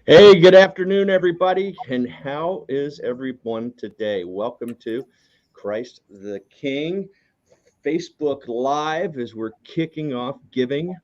Hey, good afternoon, everybody. And how is everyone today? Welcome to Christ the King Facebook Live as we're kicking off giving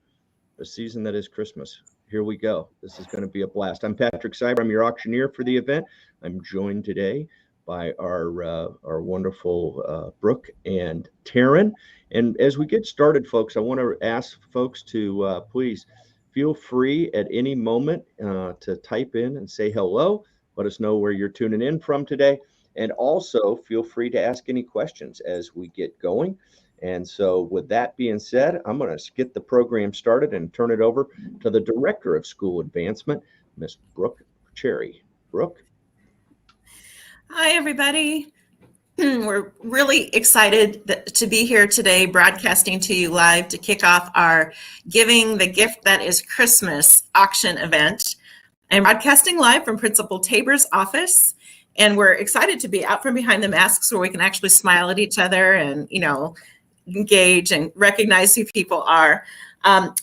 the season that is Christmas. Here we go. This is going to be a blast. I'm Patrick Cyber. I'm your auctioneer for the event. I'm joined today by our wonderful Brooke and Taryn. And as we get started, folks, I want to ask folks to please feel free at any moment to type in and say hello. Let us know where you're tuning in from today. And also feel free to ask any questions as we get going. And so with that being said, I'm going to get the program started and turn it over to the Director of School Advancement, Miss Brooke Cherry. Brooke? Hi, everybody. We're really excited to be here today, broadcasting to you live to kick off our Giving the Gift That is Christmas auction event. I'm broadcasting live from Principal Tabor's office, and we're excited to be out from behind the masks where we can actually smile at each other and, engage and recognize who people are.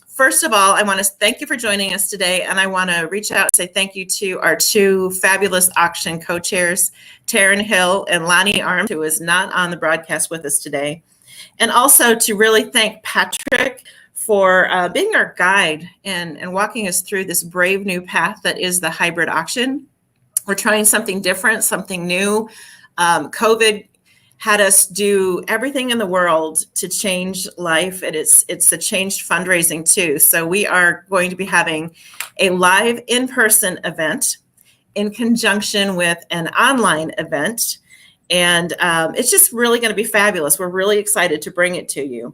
First of all, I want to thank you for joining us today, and I want to reach out and say thank you to our two fabulous auction co-chairs, Taryn Hill and Lonnie Arms, who is not on the broadcast with us today, and also to really thank Patrick for being our guide and walking us through this brave new path that is the hybrid auction. We're trying something different, something new. COVID had us do everything in the world to change life. And it's a changed fundraising too. So we are going to be having a live in-person event in conjunction with an online event. And it's just really going to be fabulous. We're really excited to bring it to you.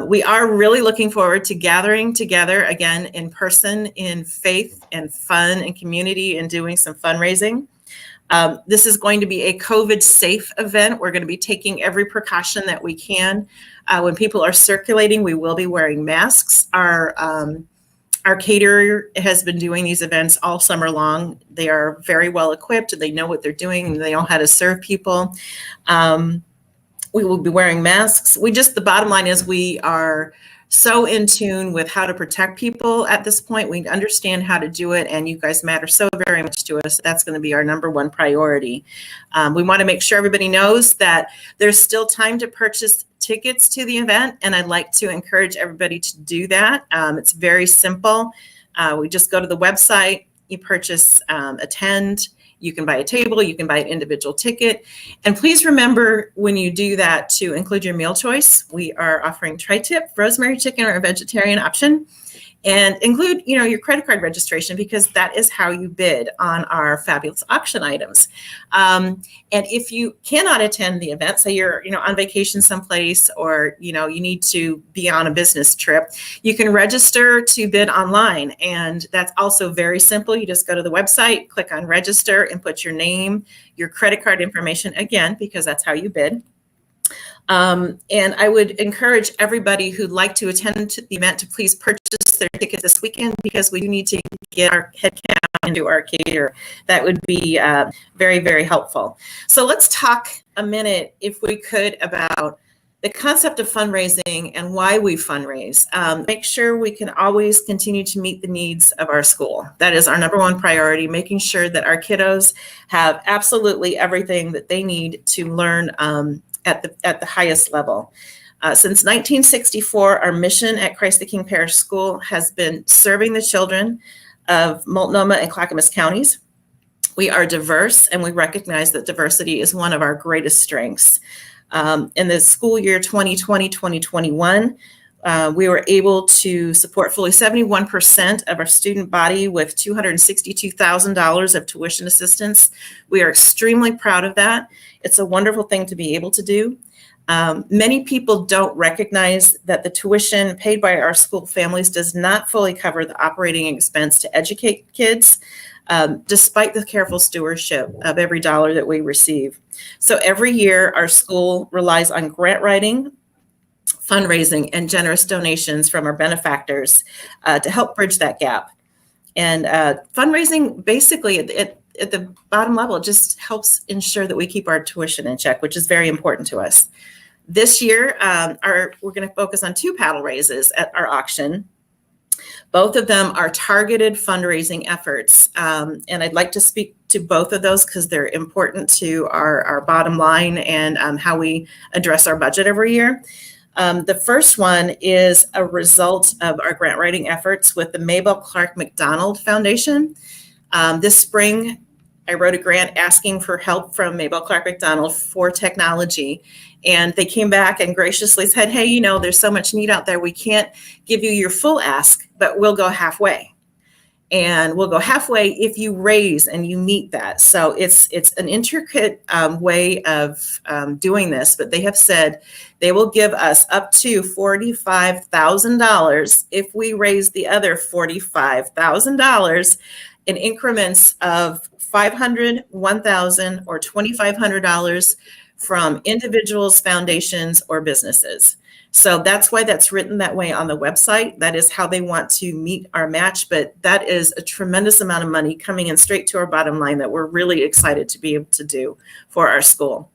We are really looking forward to gathering together again in person, in faith and fun and community, and doing some fundraising. This is going to be a COVID-safe event. We're going to be taking every precaution that we can. When people are circulating, we will be wearing masks. Our caterer has been doing these events all summer long. They are very well equipped. They know what they're doing, and they know how to serve people. We will be wearing masks. The bottom line is we are so in tune with how to protect people at this point. We understand how to do it, and you guys matter so very much to us. That's going to be our number one priority. We want to make sure everybody knows that there's still time to purchase tickets to the event, and I'd like to encourage everybody to do that. It's very simple. We just go to the website, you purchase attend. You can buy a table, you can buy an individual ticket. And please remember when you do that to include your meal choice. We are offering tri-tip, rosemary chicken, or a vegetarian option. And include, your credit card registration, because that is how you bid on our fabulous auction items. And if you cannot attend the event, say you're, on vacation someplace, or, you need to be on a business trip, you can register to bid online. And that's also very simple. You just go to the website, click on register, and put your name, your credit card information, again, because that's how you bid. And I would encourage everybody who'd like to attend to the event to please purchase their tickets this weekend, because we do need to get our head count into our caterer. That would be very, very helpful. So let's talk a minute, if we could, about the concept of fundraising and why we fundraise. Make sure we can always continue to meet the needs of our school. That is our number one priority, making sure that our kiddos have absolutely everything that they need to learn at the highest level. Since 1964, our mission at Christ the King Parish School has been serving the children of Multnomah and Clackamas counties. We are diverse, and we recognize that diversity is one of our greatest strengths. In the school year 2020-2021, we were able to support fully 71% of our student body with $262,000 of tuition assistance. We are extremely proud of that. It's a wonderful thing to be able to do. Many people don't recognize that the tuition paid by our school families does not fully cover the operating expense to educate kids, despite the careful stewardship of every dollar that we receive. So every year, our school relies on grant writing, fundraising, and generous donations from our benefactors to help bridge that gap. And fundraising, basically, at the bottom level, it just helps ensure that we keep our tuition in check, which is very important to us. This year, we're going to focus on 2 paddle raises at our auction. Both of them are targeted fundraising efforts. And I'd like to speak to both of those because they're important to our bottom line and how we address our budget every year. The first one is a result of our grant writing efforts with the Mabel Clark McDonald Foundation. This spring, I wrote a grant asking for help from Mabel Clark McDonald for technology. And they came back and graciously said, hey, you know, there's so much need out there. We can't give you your full ask, but we'll go halfway. And we'll go halfway if you raise and you meet that. So it's an intricate way of doing this, but they have said they will give us up to $45,000 if we raise the other $45,000 in increments of $500, $1,000, or $2,500 from individuals, foundations, or businesses. So that's why that's written that way on the website. That is how they want to meet our match, but that is a tremendous amount of money coming in straight to our bottom line that we're really excited to be able to do for our school.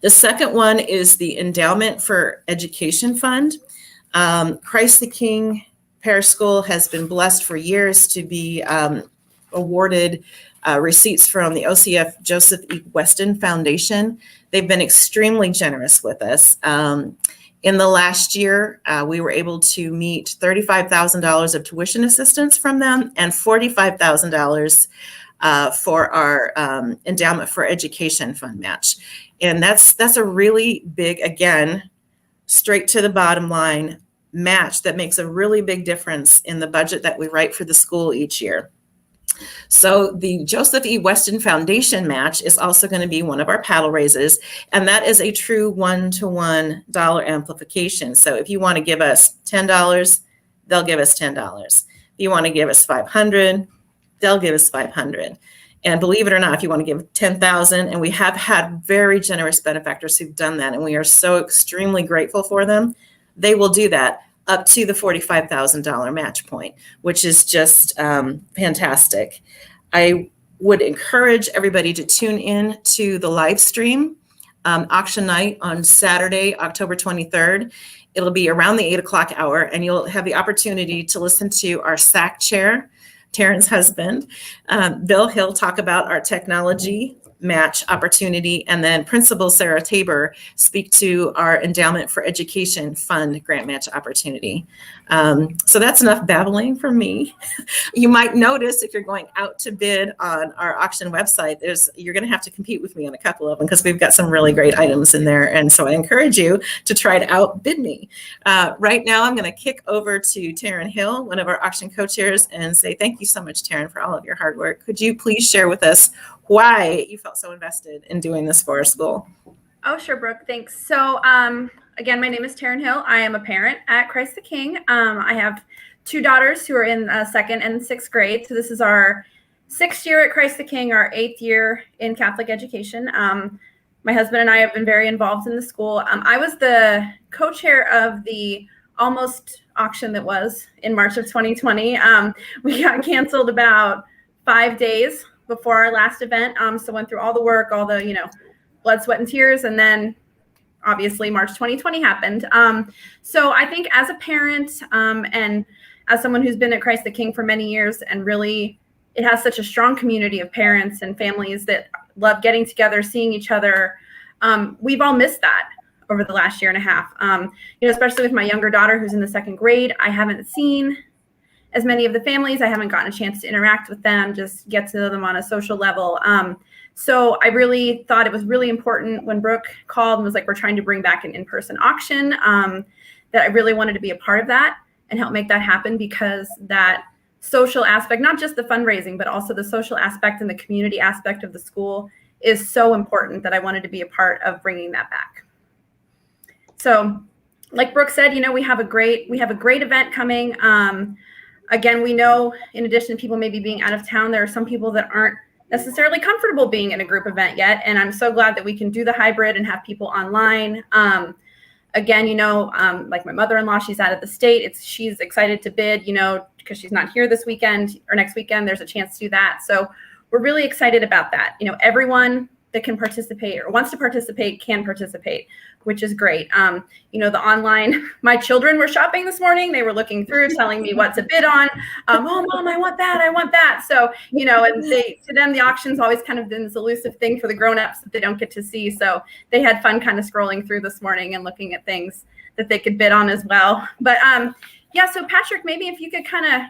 The second one is the Endowment for Education Fund. Christ the King Parish School has been blessed for years to be awarded receipts from the OCF Joseph E. Weston Foundation. They've been extremely generous with us. In the last year, we were able to meet $35,000 of tuition assistance from them and $45,000 for our Endowment for Education Fund match. And that's a really big, again, straight to the bottom line match that makes a really big difference in the budget that we write for the school each year. So the Joseph E. Weston Foundation match is also going to be one of our paddle raises, and that is a true one-to-one dollar amplification. So if you want to give us $10, they'll give us $10. If you want to give us $500, they'll give us $500. And believe it or not, if you want to give $10,000, and we have had very generous benefactors who've done that, and we are so extremely grateful for them, they will do that up to the $45,000 match point, which is just fantastic. I would encourage everybody to tune in to the live stream auction night on Saturday, October 23rd. It'll be around the 8 o'clock hour, and you'll have the opportunity to listen to our SAC chair, Taryn's husband, Bill Hill, talk about our technology match opportunity, and then Principal Sarah Tabor speak to our Endowment for Education Fund grant match opportunity. So that's enough babbling from me. You might notice if you're going out to bid on our auction website, you're going to have to compete with me on a couple of them because we've got some really great items in there. And so I encourage you to try to outbid me. Right now, I'm going to kick over to Taryn Hill, one of our auction co-chairs, and say thank you so much, Taryn, for all of your hard work. Could you please share with us why you felt so invested in doing this for our school? Oh, sure, Brooke. Thanks. So, again, my name is Taryn Hill. I am a parent at Christ the King. I have two daughters who are in second and sixth grade. So this is our 6th year at Christ the King, our 8th year in Catholic education. My husband and I have been very involved in the school. I was the co-chair of the almost auction that was in March of 2020. We got canceled about 5 days before our last event. So went through all the work, all the, blood, sweat, and tears. And then obviously March 2020 happened. So I think as a parent and as someone who's been at Christ the King for many years, and really it has such a strong community of parents and families that love getting together, seeing each other. We've all missed that over the last year and a half, especially with my younger daughter who's in the 2nd grade. I haven't seen as many of the families. I haven't gotten a chance to interact with them, just get to know them on a social level. So I really thought it was really important when Brooke called and was like, we're trying to bring back an in-person auction, that I really wanted to be a part of that and help make that happen, because that social aspect, not just the fundraising, but also the social aspect and the community aspect of the school is so important that I wanted to be a part of bringing that back. So like Brooke said, we have a great event coming. Again, we know in addition to people maybe being out of town, there are some people that aren't necessarily comfortable being in a group event yet. And I'm so glad that we can do the hybrid and have people online. Again, like my mother-in-law, she's out of the state. She's excited to bid, because she's not here this weekend or next weekend. There's a chance to do that. So we're really excited about that. Everyone that can participate or wants to participate can participate, which is great. The online, my children were shopping this morning. They were looking through, telling me what to bid on. Oh, Mom, I want that. I want that. So, and to them, the auction's always kind of been this elusive thing for the grownups that they don't get to see. So they had fun kind of scrolling through this morning and looking at things that they could bid on as well. But so Patrick, maybe if you could kind of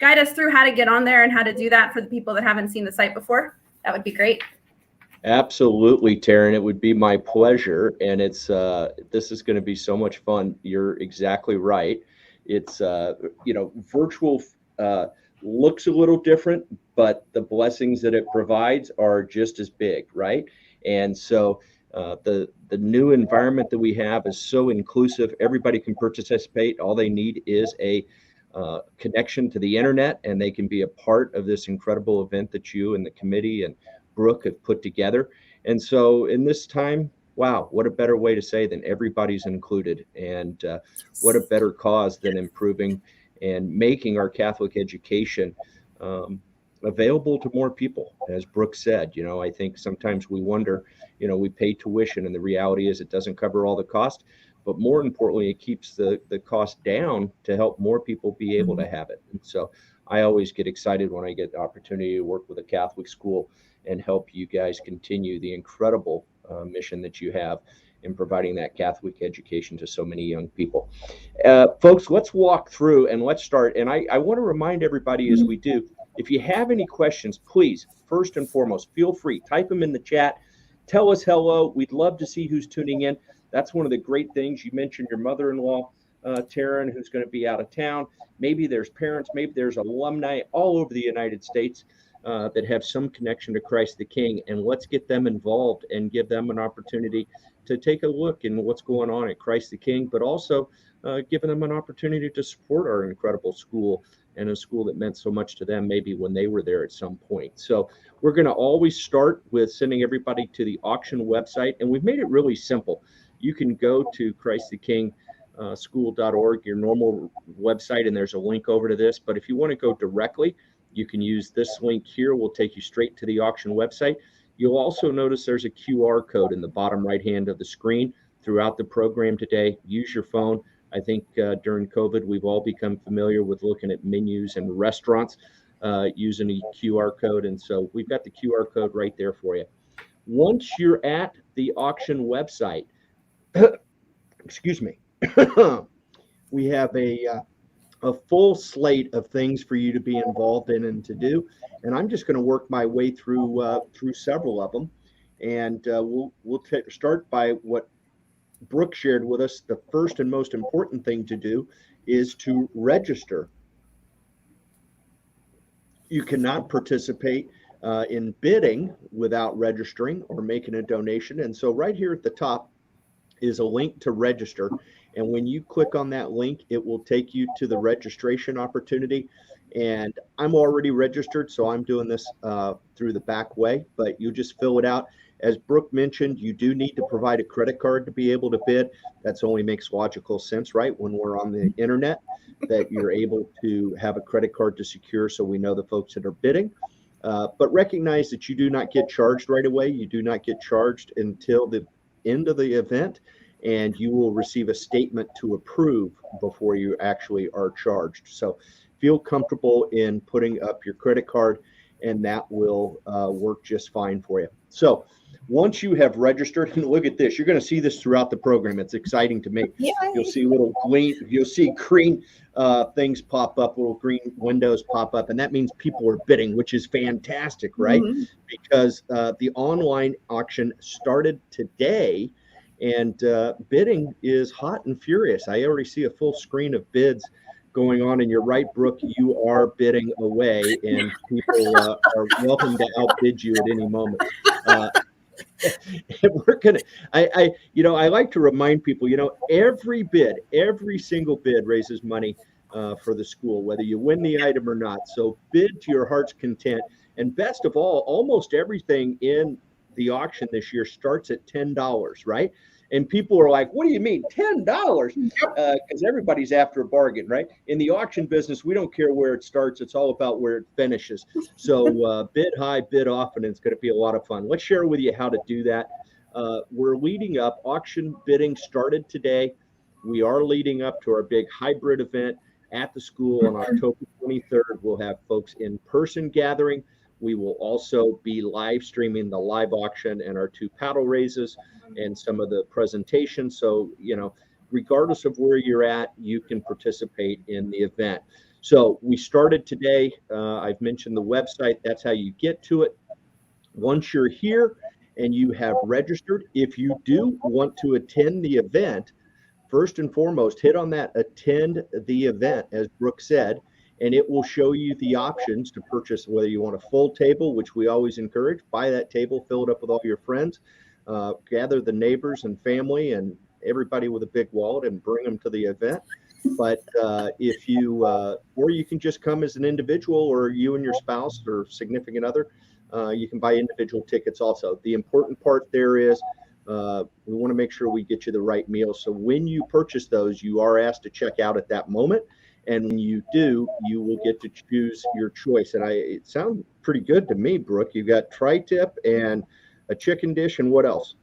guide us through how to get on there and how to do that for the people that haven't seen the site before, that would be great. Absolutely, Taryn. It would be my pleasure. And it's this is going to be so much fun. You're exactly right. It's virtual looks a little different, but the blessings that it provides are just as big, right? And so the new environment that we have is so inclusive. Everybody can participate. All they need is a connection to the internet, and they can be a part of this incredible event that you and the committee and Brooke have put together. And so in this time, wow, what a better way to say than everybody's included. And what a better cause than improving and making our Catholic education available to more people. As Brooke said, I think sometimes we wonder, we pay tuition and the reality is it doesn't cover all the cost, but more importantly, it keeps the cost down to help more people be able to have it. And so I always get excited when I get the opportunity to work with a Catholic school and help you guys continue the incredible mission that you have in providing that Catholic education to so many young people. Folks, let's walk through and let's start. And I want to remind everybody as we do, if you have any questions, please, first and foremost, feel free, type them in the chat. Tell us hello. We'd love to see who's tuning in. That's one of the great things. You mentioned your mother-in-law, Taryn, who's going to be out of town. Maybe there's parents, maybe there's alumni all over the United States that have some connection to Christ the King, and let's get them involved and give them an opportunity to take a look in what's going on at Christ the King, but also giving them an opportunity to support our incredible school and a school that meant so much to them maybe when they were there at some point. So we're going to always start with sending everybody to the auction website, and we've made it really simple. You can go to christthekingschool.org, your normal website, and there's a link over to this. But if you want to go directly, you can use this link here. We'll take you straight to the auction website. You'll also notice there's a QR code in the bottom right hand of the screen throughout the program today. Use your phone. I think during COVID, we've all become familiar with looking at menus and restaurants using a QR code. And so we've got the QR code right there for you. Once you're at the auction website, excuse me, we have a full slate of things for you to be involved in and to do. And I'm just going to work my way through several of them. And we'll start by what Brooke shared with us. The first and most important thing to do is to register. You cannot participate in bidding without registering or making a donation. And so right here at the top is a link to register. And when you click on that link, it will take you to the registration opportunity. And I'm already registered, so I'm doing this through the back way, but you just fill it out. As Brooke mentioned, you do need to provide a credit card to be able to bid. That's only makes logical sense, right? When we're on the internet, that you're able to have a credit card to secure so we know the folks that are bidding. But recognize that you do not get charged right away. You do not get charged until the end of the event, and you will receive a statement to approve before you actually are charged. So feel comfortable in putting up your credit card, and that will work just fine for you. So once you have registered, and look at this, you're going to see this throughout the program. It's exciting to me. Yay. You'll see little you'll see green things pop up, little green windows pop up, and that means people are bidding, which is fantastic, right? Mm-hmm. Because the online auction started today, and bidding is hot and furious. I already see a full screen of bids going on, and you're right, Brooke, you are bidding away, and people are welcome to outbid you at any moment. We're gonna. I like to remind people, every single bid raises money for the school, whether you win the item or not. So bid to your heart's content, and best of all, almost everything in the auction this year starts at $10, right? And people are like, what do you mean $10? Because everybody's after a bargain, right? In the auction business, we don't care where it starts. It's all about where it finishes. So bid high, bid often, and it's going to be a lot of fun. Let's share with you how to do that. We're leading up. Auction bidding started today. We are leading up to our big hybrid event at the school on October 23rd. We'll have folks in person gathering. We will also be live streaming the live auction and our 2 paddle raises and some of the presentations. So, regardless of where you're at, you can participate in the event. So we started today. I've mentioned the website. That's how you get to it. Once you're here and you have registered, if you do want to attend the event, first and foremost, hit on that attend the event, as Brooke said, and it will show you the options to purchase, whether you want a full table, which we always encourage. Buy that table, fill it up with all your friends, gather the neighbors and family and everybody with a big wallet and bring them to the event. But if you, or you can just come as an individual, or you and your spouse or significant other, you can buy individual tickets also. The important part there is we want to make sure we get you the right meal. So when you purchase those, you are asked to check out at that moment. And when you do, you will get to choose your choice. And it sounds pretty good to me, Brooke. You've got tri-tip and a chicken dish, and what else?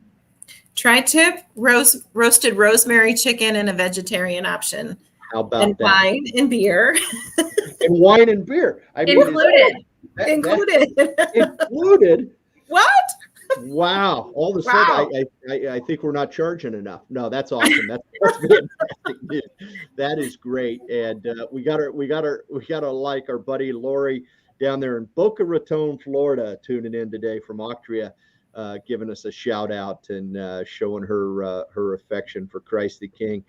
Tri-tip, roasted rosemary chicken, and a vegetarian option. How about and that? Wine and beer. And wine and beer. I mean, included. What? Wow! All of a sudden, I think we're not charging enough. No, that's awesome. That's fantastic news. That is great, and we gotta like our buddy Lori down there in Boca Raton, Florida, tuning in today from Octria, giving us a shout out and showing her affection for Christ the King.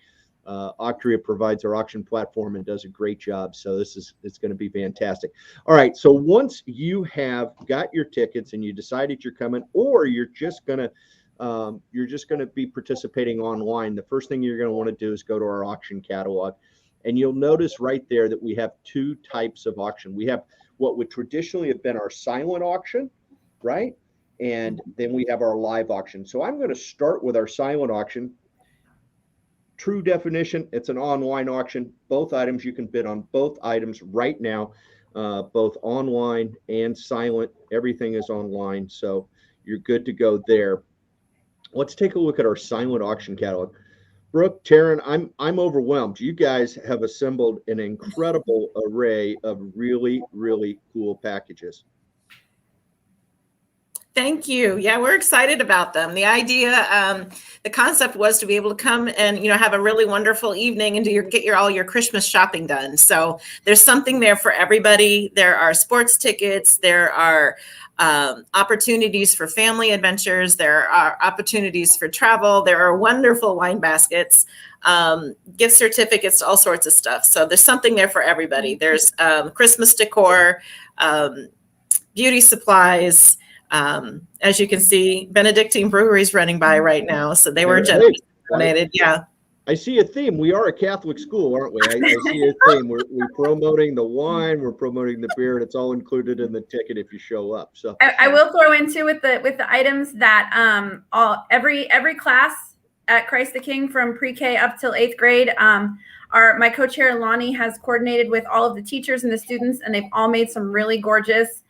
Octria provides our auction platform and does a great job. So it's going to be fantastic. All right. So once you have got your tickets and you decided you're coming, or you're just going to be participating online, the first thing you're going to want to do is go to our auction catalog, and you'll notice right there that we have 2 types of auction. We have what would traditionally have been our silent auction, right? And then we have our live auction. So I'm going to start with our silent auction. True definition, it's an online auction. Both items, you can bid on both items right now, both online and silent. Everything is online, so you're good to go there. Let's take a look at our silent auction catalog. Brooke, Taryn, I'm overwhelmed. You guys have assembled an incredible array of really, really cool packages. Thank you. Yeah, we're excited about them. The idea, the concept was to be able to come and, have a really wonderful evening and get all your Christmas shopping done. So there's something there for everybody. There are sports tickets. There are opportunities for family adventures. There are opportunities for travel. There are wonderful wine baskets, gift certificates, all sorts of stuff. So there's something there for everybody. There's Christmas decor, beauty supplies. As you can see, Benedictine Brewery's running by right now, so they were generously donated. Yeah. I see a theme. We are a Catholic school, aren't we? I see a theme. We're promoting the wine, we're promoting the beer, and it's all included in the ticket if you show up. So I will throw in too with the items that every class at Christ the King from pre-K up till 8th grade, my co-chair Lonnie has coordinated with all of the teachers and the students, and they've all made some really gorgeous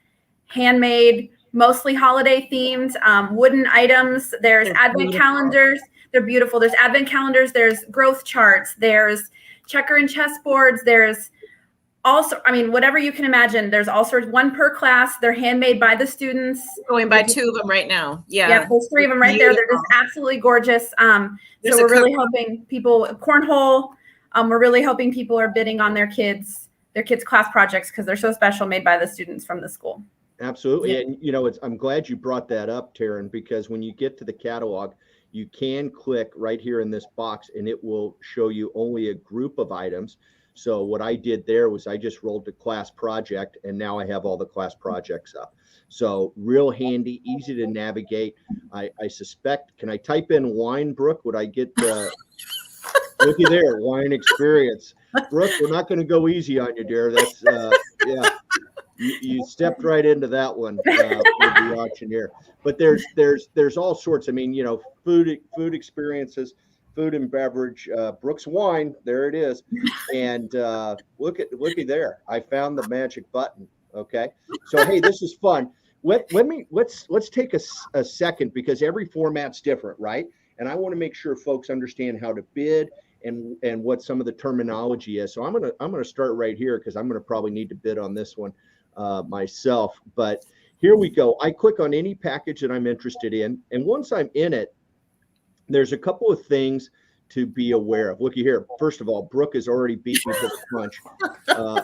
handmade, mostly holiday themed wooden items. There's advent calendars. They're beautiful. There's advent calendars. There's growth charts. There's checker and chess boards. There's also, whatever you can imagine. There's all sorts, 1 per class. They're handmade by the students. Going by 2 of them right now. Yeah. Yeah, there's 3 of them right there. They're just absolutely gorgeous. So we're really hoping people, cornhole, we're really hoping people are bidding on their kids' class projects because they're so special, made by the students from the school. Absolutely. Yeah. And I'm glad you brought that up, Taryn, because when you get to the catalog, you can click right here in this box and it will show you only a group of items. So what I did there was I just rolled the class project, and now I have all the class projects up. So real handy, easy to navigate. I suspect, can I type in wine, Brooke? Would I get looky there, wine experience. Brooke, we're not going to go easy on you, dear. That's yeah. You stepped right into that one with the auctioneer. But there's all sorts. I mean, you know, food experiences, food and beverage. Brooks Wine, there it is. And look at there. I found the magic button. Okay, so hey, this is fun. Let's take a second, because every format's different, right? And I want to make sure folks understand how to bid and what some of the terminology is. So I'm gonna start right here, because I'm gonna probably need to bid on this one myself. But here we go. I click on any package that I'm interested in, and once I'm in it, there's a couple of things to be aware of. Looky here. First of all, Brooke has already beat me to the punch,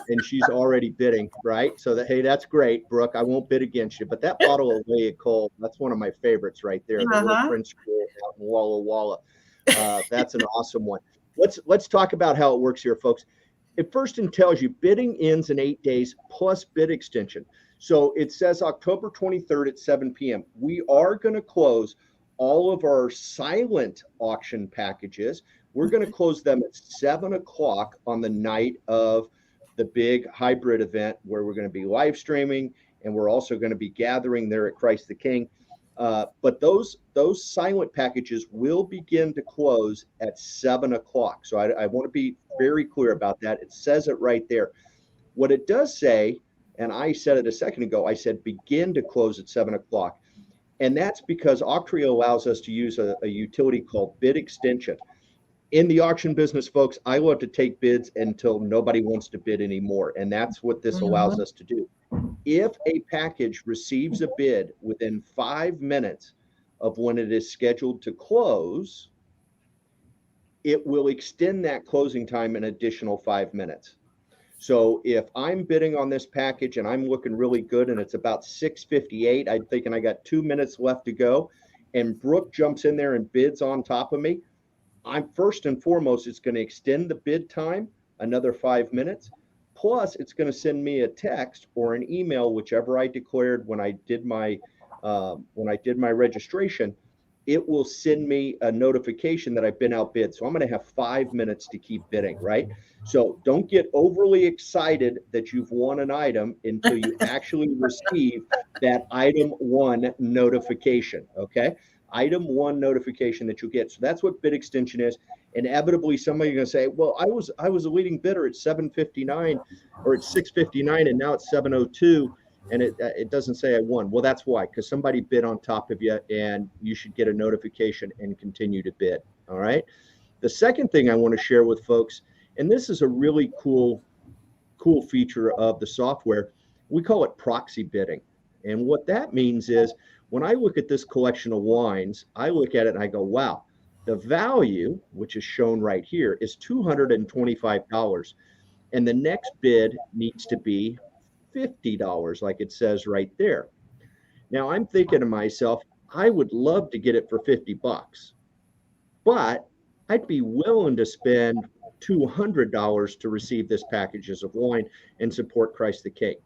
and she's already bidding, right? So hey, that's great, Brooke. I won't bid against you. But that bottle of Lay It Cold, that's one of my favorites right there. The little French school out in Walla Walla. That's an awesome one. Let's talk about how it works here, folks. It first tells you bidding ends in 8 days plus bid extension. So it says October 23rd at 7 p.m. We are going to close all of our silent auction packages. We're going to close them at 7 o'clock on the night of the big hybrid event, where we're going to be live streaming, and we're also going to be gathering there at Christ the King. But those silent packages will begin to close at 7 o'clock. So I want to be very clear about that. It says it right there. What it does say, and I said it a second ago, I said begin to close at 7 o'clock. And that's because Octrio allows us to use a utility called bid extension. In the auction business, folks, I love to take bids until nobody wants to bid anymore. And that's what this allows us to do. If a package receives a bid within 5 minutes of when it is scheduled to close, it will extend that closing time an additional 5 minutes. So if I'm bidding on this package and I'm looking really good and it's about 6:58, I'm thinking I got 2 minutes left to go, and Brooke jumps in there and bids on top of me, I'm first and foremost, it's going to extend the bid time another 5 minutes. Plus, it's going to send me a text or an email, whichever I declared when I did my registration. It will send me a notification that I've been outbid. So I'm going to have 5 minutes to keep bidding, right? So don't get overly excited that you've won an item until you actually receive that item 1 notification, okay? Item 1 notification that you'll get. So that's what bid extension is. Inevitably, somebody's going to say, well, I was a leading bidder at 7:59 or at 6:59, and now it's 7:02. And it doesn't say I won. Well, that's why, because somebody bid on top of you, and you should get a notification and continue to bid. All right. The second thing I want to share with folks, and this is a really cool feature of the software, we call it proxy bidding. And what that means is, when I look at this collection of wines, I look at it and I go, wow, the value, which is shown right here, is $225. And the next bid needs to be $50, like it says right there. Now I'm thinking to myself, I would love to get it for $50, but I'd be willing to spend $200 to receive this packages of wine and support Christ the King.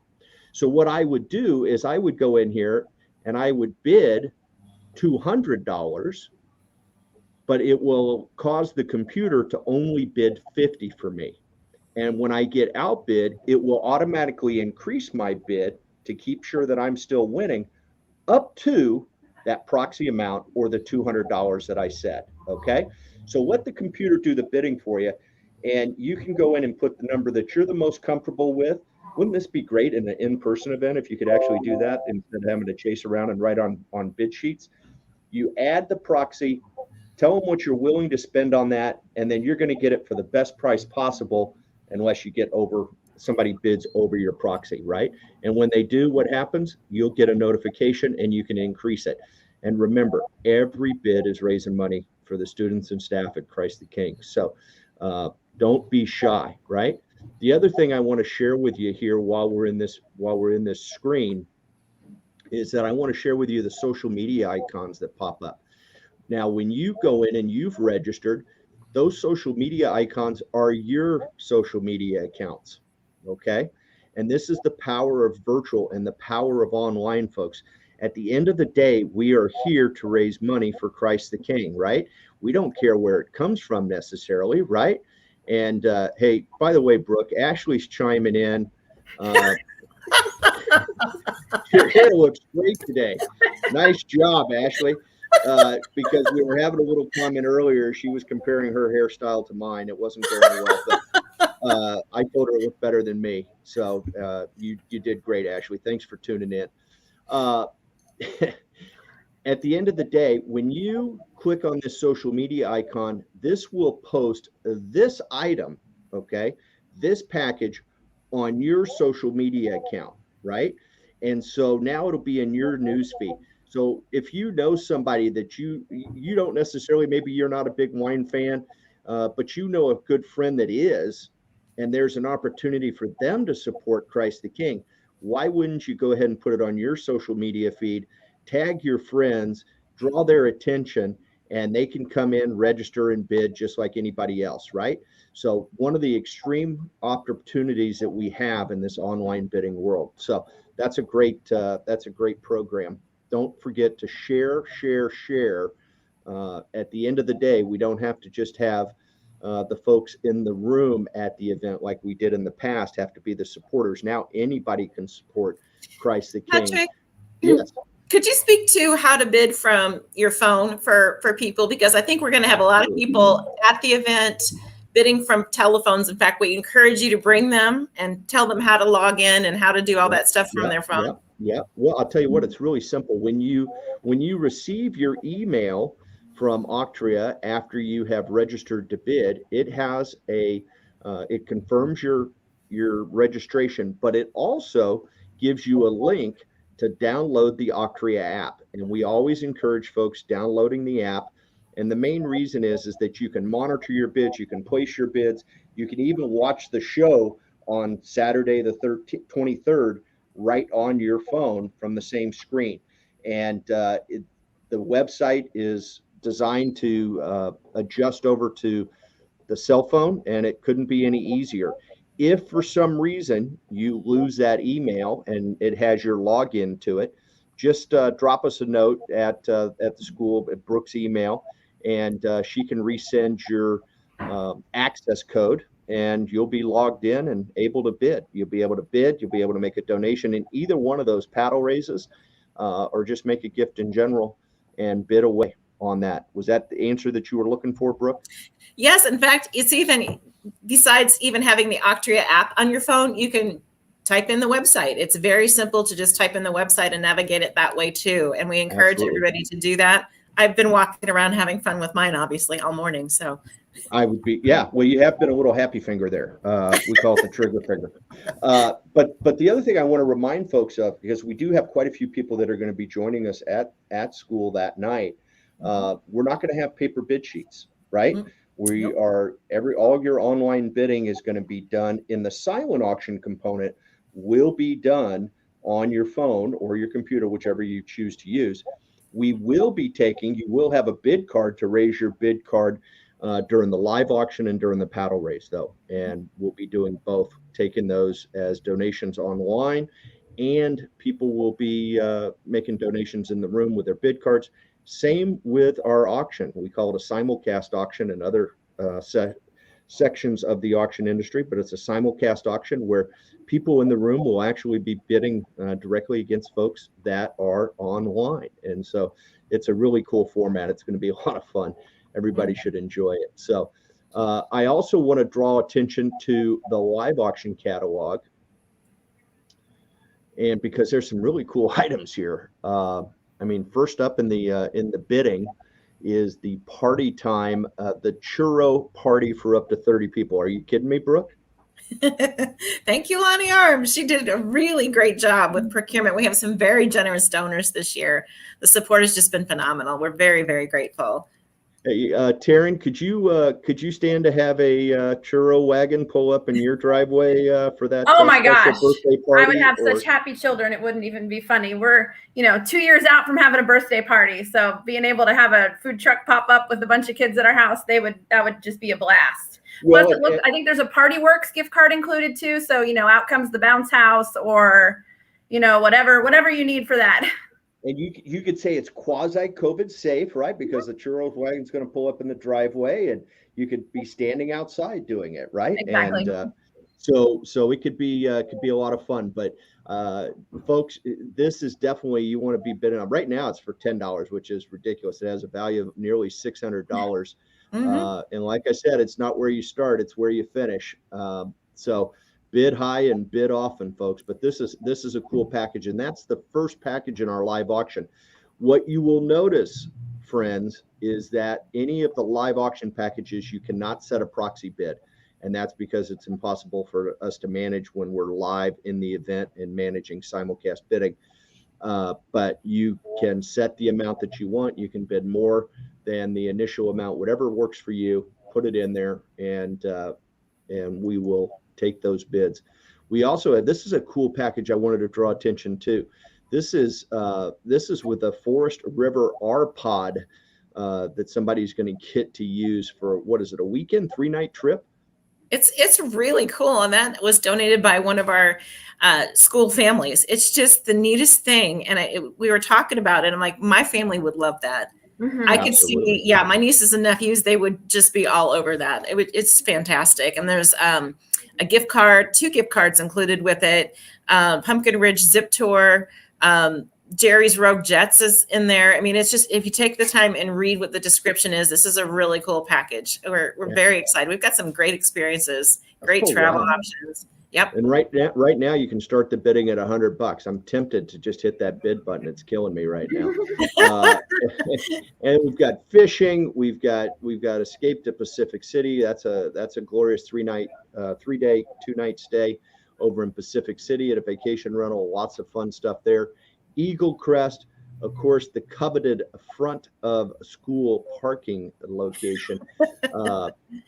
So what I would do is I would go in here and I would bid $200, but it will cause the computer to only bid $50 for me. And when I get outbid, it will automatically increase my bid to keep sure that I'm still winning up to that proxy amount, or the $200 that I said, okay? So let the computer do the bidding for you, and you can go in and put the number that you're the most comfortable with. Wouldn't this be great in an in-person event if you could actually do that instead of having to chase around and write on bid sheets? You add the proxy, tell them what you're willing to spend on that, and then you're going to get it for the best price possible, unless you get somebody bids over your proxy, right? And when they do, what happens? You'll get a notification and you can increase it. And remember, every bid is raising money for the students and staff at Christ the King. So don't be shy, right? The other thing I want to share with you here while we're in this screen is that I want to share with you the social media icons that pop up. Now, when you go in and you've registered, those social media icons are your social media accounts, okay? And this is the power of virtual and the power of online, folks. At the end of the day, we are here to raise money for Christ the King, right? We don't care where it comes from necessarily, right? And hey, by the way, Brooke, Ashley's chiming in. Your hair looks great today. Nice job, Ashley. Because we were having a little comment earlier. She was comparing her hairstyle to mine. It wasn't going well, but I told her it looked better than me. So you did great, Ashley. Thanks for tuning in. At the end of the day, when you click on this social media icon, this will post this item, okay, this package on your social media account, right? And so now it'll be in your news feed. So if you know somebody that you don't necessarily, maybe you're not a big wine fan, but you know a good friend that is, and there's an opportunity for them to support Christ the King, why wouldn't you go ahead and put it on your social media feed, tag your friends, draw their attention, and they can come in, register, and bid just like anybody else, right? So one of the extreme opportunities that we have in this online bidding world. So that's a great program. Don't forget to share. At the end of the day, we don't have to just have the folks in the room at the event like we did in the past have to be the supporters. Now anybody can support Christ the King. Patrick, yes. Could you speak to how to bid from your phone for people? Because I think we're going to have a lot of people at the event bidding from telephones. In fact, we encourage you to bring them and tell them how to log in and how to do all that stuff from their phone. Yeah. Well, I'll tell you what, it's really simple. When you receive your email from Octria after you have registered to bid, it has it confirms your registration, but it also gives you a link to download the Octria app. And we always encourage folks downloading the app. And the main reason is that you can monitor your bids, you can place your bids, you can even watch the show on Saturday the 23rd right on your phone from the same screen. And the website is designed to adjust over to the cell phone, and it couldn't be any easier. If for some reason you lose that email and it has your login to it, just drop us a note at the school at Brooke's email, and she can resend your access code, and you'll be logged in and able to bid. You'll be able to bid. You'll be able to make a donation in either one of those paddle raises, or just make a gift in general and bid away on that. Was that the answer that you were looking for, Brooke? Yes. In fact, it's even, besides even having the Octria app on your phone, you can type in the website. It's very simple to just type in the website and navigate it that way too. And we encourage everybody to do that. I've been walking around having fun with mine, obviously, all morning. So I would be, yeah. Well, you have been a little happy finger there. We call it the trigger finger. But the other thing I want to remind folks of, because we do have quite a few people that are going to be joining us at school that night, we're not going to have paper bid sheets, right? Mm-hmm. We are all your online bidding is going to be done in the silent auction component will be done on your phone or your computer, whichever you choose to use. We will be you will have a bid card to raise your bid card during the live auction and during the paddle race though. And we'll be doing both, taking those as donations online, and people will be making donations in the room with their bid cards. Same with our auction. We call it a simulcast auction and other sections of the auction industry, but it's a simulcast auction where people in the room will actually be bidding directly against folks that are online. And so it's a really cool format. It's going to be a lot of fun. Everybody should enjoy it. So I also want to draw attention to the live auction catalog. And because there's some really cool items here. I mean, first up in the bidding is the party time, the churro party for up to 30 people. Are you kidding me, Brooke? Thank you, Lonnie Arms. She did a really great job with procurement. We have some very generous donors this year. The support has just been phenomenal. We're very, very grateful. Hey, Taryn, could you stand to have a churro wagon pull up in your driveway for that? Oh my gosh, birthday party? I would have such happy children. It wouldn't even be funny. We're 2 years out from having a birthday party, so being able to have a food truck pop up with a bunch of kids at our house, that would just be a blast. Well, plus, I think there's a Party Works gift card included too. So out comes the bounce house, or whatever you need for that. And you could say it's quasi-COVID safe, right? Because the churro wagon's going to pull up in the driveway, and you could be standing outside doing it, right? Exactly. And So it could be a lot of fun. But folks, this is definitely, you want to be bidding on. Right now, it's for $10, which is ridiculous. It has a value of nearly $600. And like I said, it's not where you start; it's where you finish. So bid high and bid often, folks. But this is a cool package, and that's the first package in our live auction. What you will notice, friends, is that any of the live auction packages, you cannot set a proxy bid. And that's because it's impossible for us to manage when we're live in the event and managing simulcast bidding. But you can set the amount that you want. You can bid more than the initial amount, whatever works for you, put it in there, and we will take those bids. We also have, this is a cool package I wanted to draw attention to. This is with a Forest River R-Pod that somebody's going to get to use for, what is it, a weekend, 3-night trip? It's really cool, and that was donated by one of our school families. It's just the neatest thing, and we were talking about it. I'm like, my family would love that. I could see, yeah, my nieces and nephews, they would just be all over that. It's fantastic, and there's a gift card, 2 gift cards included with it. Pumpkin Ridge Zip Tour. Jerry's Rogue Jets is in there. I mean, it's just, if you take the time and read what the description is, this is a really cool package. We're very excited. We've got some great experiences, great travel options. Yep. And right now you can start the bidding at $100. I'm tempted to just hit that bid button. It's killing me right now. And we've got fishing. We've got Escape to Pacific City. That's a glorious 3-day, 2-night stay over in Pacific City at a vacation rental. Lots of fun stuff there. Eagle Crest, of course, the coveted front of school parking location.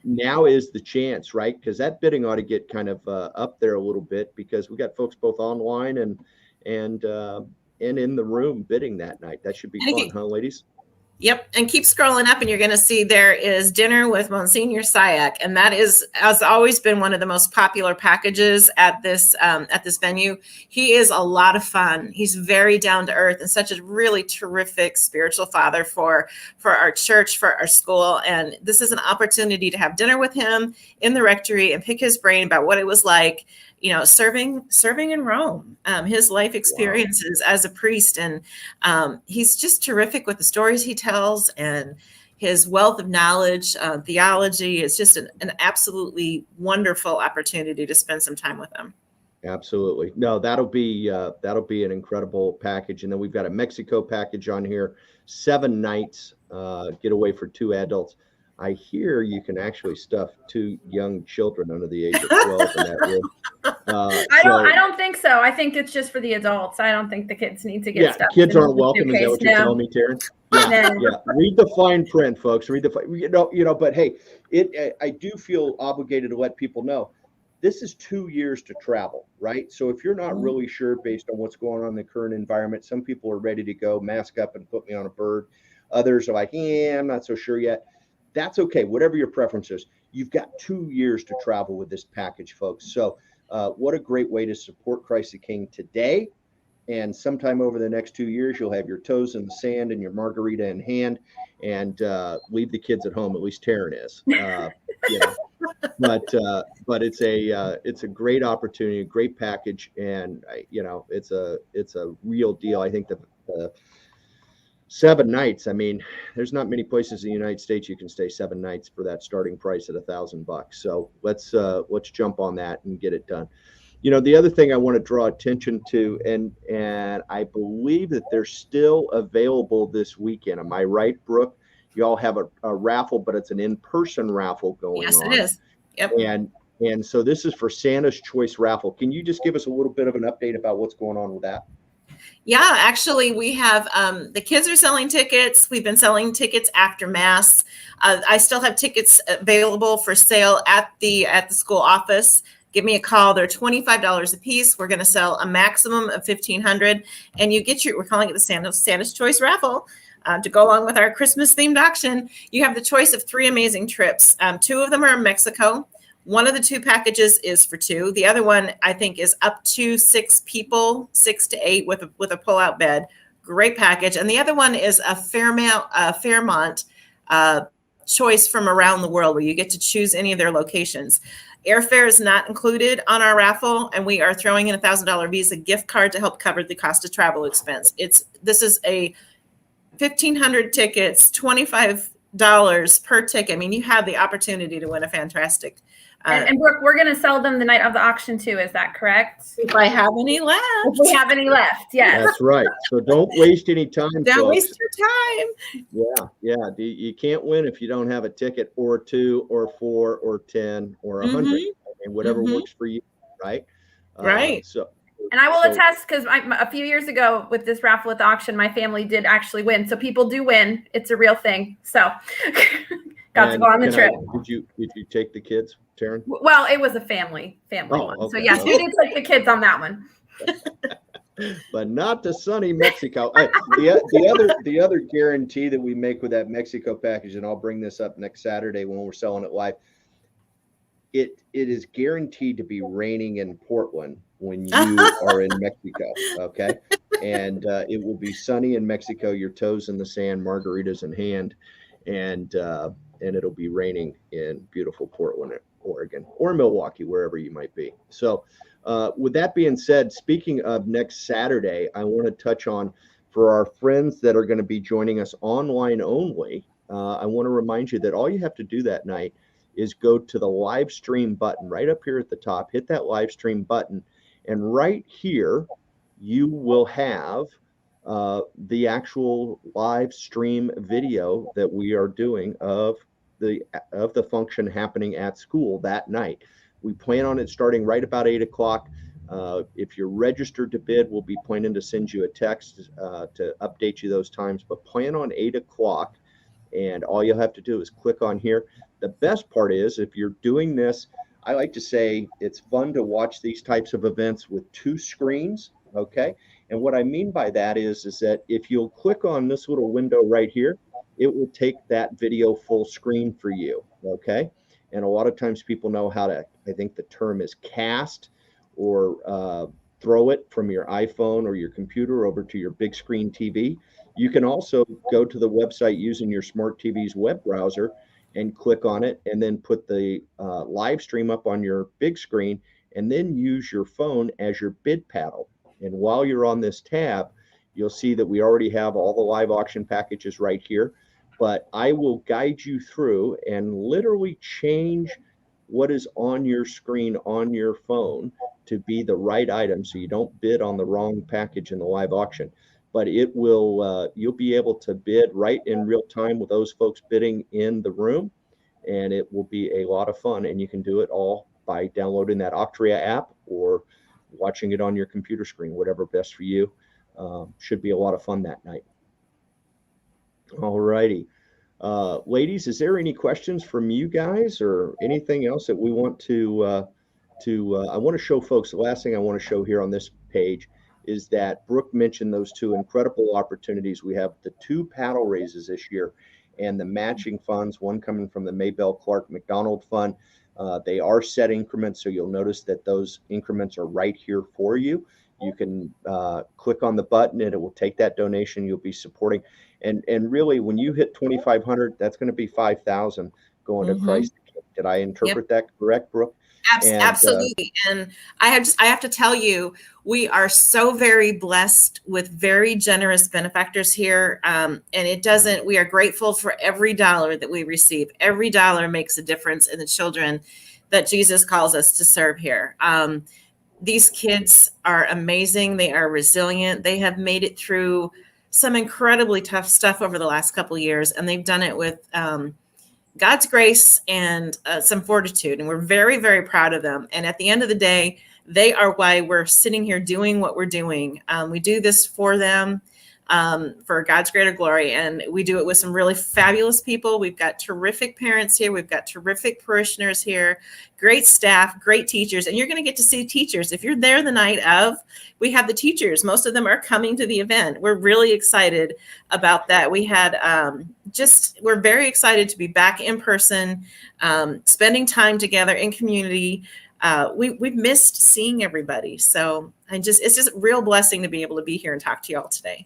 Now is the chance, right? Because that bidding ought to get kind of up there a little bit, because we got folks both online and in the room bidding that night. That should be fun, huh, ladies? Yep. And keep scrolling up and you're going to see there is Dinner with Monsignor Syack. And that has always been one of the most popular packages at this venue. He is a lot of fun. He's very down to earth and such a really terrific spiritual father for our church, for our school. And this is an opportunity to have dinner with him in the rectory and pick his brain about what it was like, serving in Rome, his life experiences as a priest. And he's just terrific with the stories he tells, and his wealth of knowledge, theology. Is just an absolutely wonderful opportunity to spend some time with him. Absolutely. No, that'll be an incredible package. And then we've got a Mexico package on here, 7 nights, getaway for 2 adults. I hear you can actually stuff 2 young children under the age of 12 in that room. I don't think so. I think it's just for the adults. I don't think the kids need to get stuff. Kids aren't welcome. Is that what you're telling me, Taryn? Yeah. Read the fine print, folks. Read the but hey, I do feel obligated to let people know this is 2 years to travel, right? So if you're not really sure based on what's going on in the current environment, some people are ready to go mask up and put me on a bird. Others are like, I'm not so sure yet. That's okay. Whatever your preference is, you've got 2 years to travel with this package, folks. So what a great way to support Christ the King today. And sometime over the next 2 years, you'll have your toes in the sand and your margarita in hand, and leave the kids at home. At least Taryn is. But it's a great opportunity, a great package, and it's a real deal. I think the 7 nights. I mean, there's not many places in the United States you can stay 7 nights for that starting price at $1,000. So let's jump on that and get it done. The other thing I want to draw attention to, and I believe that they're still available this weekend. Am I right, Brooke? You all have a raffle, but it's an in-person raffle going on. Yes, it is. Yep. And so this is for Santa's Choice Raffle. Can you just give us a little bit of an update about what's going on with that? Yeah, actually, we have the kids are selling tickets. We've been selling tickets after Mass. I still have tickets available for sale at the school office. Give me a call. They're $25 a piece. We're going to sell a maximum of 1,500, and you get we're calling it the Santa's Choice Raffle. To go along with our Christmas themed auction, you have the choice of 3 amazing trips. 2 of them are in Mexico. One of the 2 packages is for 2. The other one, I think, is up to 6 people, 6 to 8 with a pull-out bed. Great package. And the other one is a Fairmont choice from around the world where you get to choose any of their locations. Airfare is not included on our raffle, and we are throwing in $1,000 Visa gift card to help cover the cost of travel expense. This is a 1,500 tickets, $25 per ticket. I mean, you have the opportunity to win a fantastic. And Brooke, we're going to sell them the night of the auction too. Is that correct? If I have any left. If we have any left, yes. That's right. So don't waste any time. Don't folks. waste your time. Yeah. You can't win if you don't have a ticket or 2 or 4 or 10 or 100, and whatever works for you, right? Right. And I will attest, because a few years ago with this raffle at the auction, my family did actually win. So people do win. It's a real thing. So got to go on the trip. Did you take the kids, Taryn? Well, it was a family one. Okay. So yes, we did take the kids on that one. But not to sunny Mexico. The other guarantee that we make with that Mexico package, and I'll bring this up next Saturday when we're selling it live. It is guaranteed to be raining in Portland when you are in Mexico, okay? And it will be sunny in Mexico, your toes in the sand, margaritas in hand, and it'll be raining in beautiful Portland, Oregon, or Milwaukee, wherever you might be. So with that being said, speaking of next Saturday, I want to touch on, for our friends that are going to be joining us online only, I want to remind you that all you have to do that night is go to the live stream button right up here at the top, hit that live stream button, and right here you will have the actual live stream video that we are doing of the function happening at school that night. We plan on it starting right about 8 o'clock. If you're registered to bid, we'll be planning to send you a text to update you those times, but plan on 8 o'clock, and all you'll have to do is click on here. The best part is, if you're doing this, I like to say it's fun to watch these types of events with 2 screens, okay? And what I mean by that is that if you'll click on this little window right here, it will take that video full screen for you, okay? And a lot of times people know how to, I think the term is cast, or throw it from your iPhone or your computer over to your big screen TV. You can also go to the website using your smart TV's web browser and click on it, and then put the live stream up on your big screen, and then use your phone as your bid paddle. And while you're on this tab, you'll see that we already have all the live auction packages right here, but I will guide you through and literally change what is on your screen on your phone to be the right item, so you don't bid on the wrong package in the live auction. But it will, you'll be able to bid right in real time with those folks bidding in the room, and it will be a lot of fun. And you can do it all by downloading that Octria app or watching it on your computer screen, whatever best for you. Should be a lot of fun that night. All righty. Ladies, is there any questions from you guys or anything else that we want to I want to show folks? The last thing I want to show here on this page is that Brooke mentioned those 2 incredible opportunities. We have the 2 paddle raises this year and the matching funds, one coming from the Maybelle Clark McDonald Fund. They are set increments, so you'll notice that those increments are right here for you. You can click on the button and it will take that donation you'll be supporting. And really, when you hit 2,500, that's going to be 5,000 going to Christ. Did I interpret that correct, Brooke? Absolutely. And I have to tell you, we are so very blessed with very generous benefactors here. And we are grateful for every dollar that we receive. Every dollar makes a difference in the children that Jesus calls us to serve here. These kids are amazing. They are resilient. They have made it through some incredibly tough stuff over the last couple of years, and they've done it with God's grace and some fortitude. And we're very, very proud of them. And at the end of the day, they are why we're sitting here doing what we're doing. We do this for them, for God's greater glory. And we do it with some really fabulous people. We've got terrific parents here. We've got terrific parishioners here, great staff, great teachers. And you're going to get to see teachers. If you're there the night of, we have the teachers. Most of them are coming to the event. We're really excited about that. We had we're very excited to be back in person, spending time together in community. We've missed seeing everybody. So it's just a real blessing to be able to be here and talk to you all today.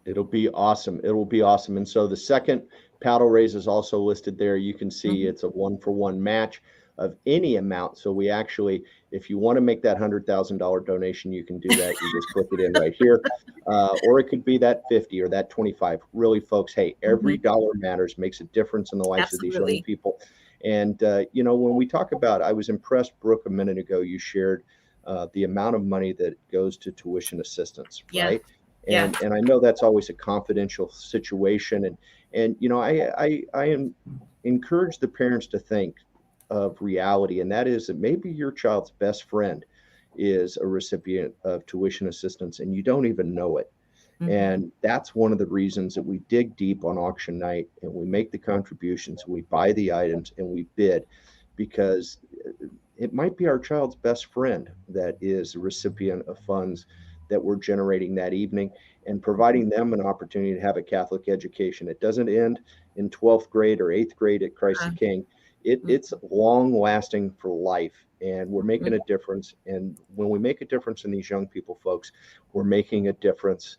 It'll be awesome. It will be awesome. And so the second Paddle Raise is also listed there. You can see it's a 1-for-1 match of any amount. So we actually, if you want to make that $100,000 donation, you can do that. You just click it in right here. Or it could be that 50 or that 25. Really, folks, hey, every dollar matters, makes a difference in the lives of these young people. And, you know, when we talk about, I was impressed, Brooke, a minute ago, you shared the amount of money that goes to tuition assistance, right? And I know that's always a confidential situation. And you know, I encourage the parents to think of reality, and that is that maybe your child's best friend is a recipient of tuition assistance and you don't even know it. And that's one of the reasons that we dig deep on auction night and we make the contributions, we buy the items and we bid, because it might be our child's best friend that is the recipient of funds that we're generating that evening and providing them an opportunity to have a Catholic education. It doesn't end in 12th grade or 8th grade at Christ the King. It's long lasting for life, and we're making a difference. And when we make a difference in these young people, folks, we're making a difference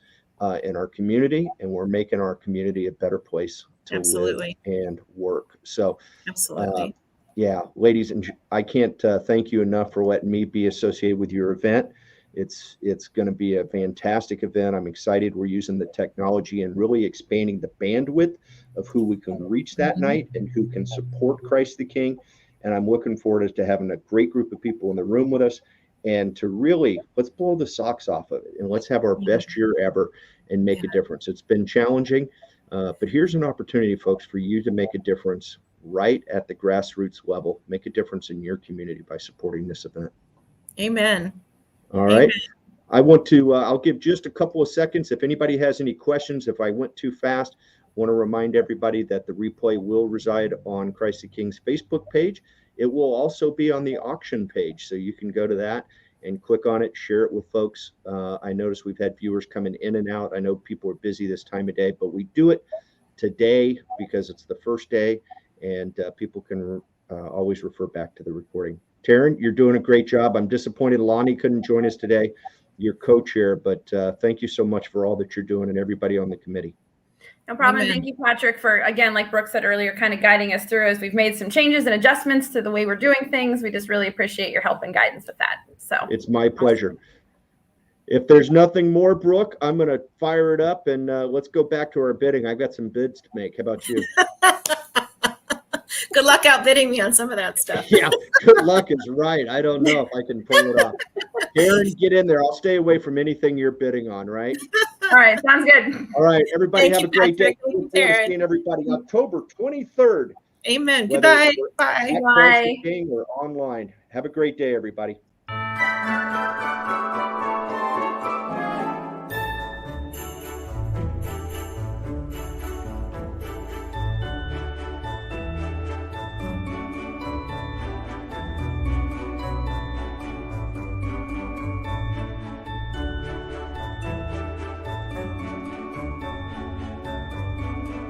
in our community, and we're making our community a better place to live and work. So yeah, ladies, and I can't thank you enough for letting me be associated with your event. It's going to be a fantastic event. I'm excited. We're using the technology and really expanding the bandwidth of who we can reach that night and who can support Christ the King. And I'm looking forward to having a great group of people in the room with us, and to really, let's blow the socks off of it and let's have our best year ever and make a difference. It's been challenging, but here's an opportunity, folks, for you to make a difference right at the grassroots level. Make a difference in your community by supporting this event. Amen. All right. I want to, I'll give just a couple of seconds. If anybody has any questions, if I went too fast, I want to remind everybody that the replay will reside on Christ the King's Facebook page. It will also be on the auction page. So you can go to that and click on it, share it with folks. I notice we've had viewers coming in and out. I know people are busy this time of day, but we do it today because it's the first day, and people can always refer back to the recording. Taryn, you're doing a great job. I'm disappointed Lonnie couldn't join us today, your co-chair, but thank you so much for all that you're doing and everybody on the committee. No problem. Thank you, Patrick, for, again, like Brooke said earlier, kind of guiding us through as we've made some changes and adjustments to the way we're doing things. We just really appreciate your help and guidance with that. So it's my pleasure. If there's nothing more, Brooke, I'm going to fire it up and let's go back to our bidding. I've got some bids to make. How about you? Good luck outbidding me on some of that stuff. Yeah, good luck is right. I don't know if I can pull it off. Aaron, get in there. I'll stay away from anything you're bidding on, right? All right, sounds good. All right, everybody have a great day. Look forward to seeing everybody October 23rd. Amen. Goodbye. Bye. At Christ the King or online. Have a great day, everybody.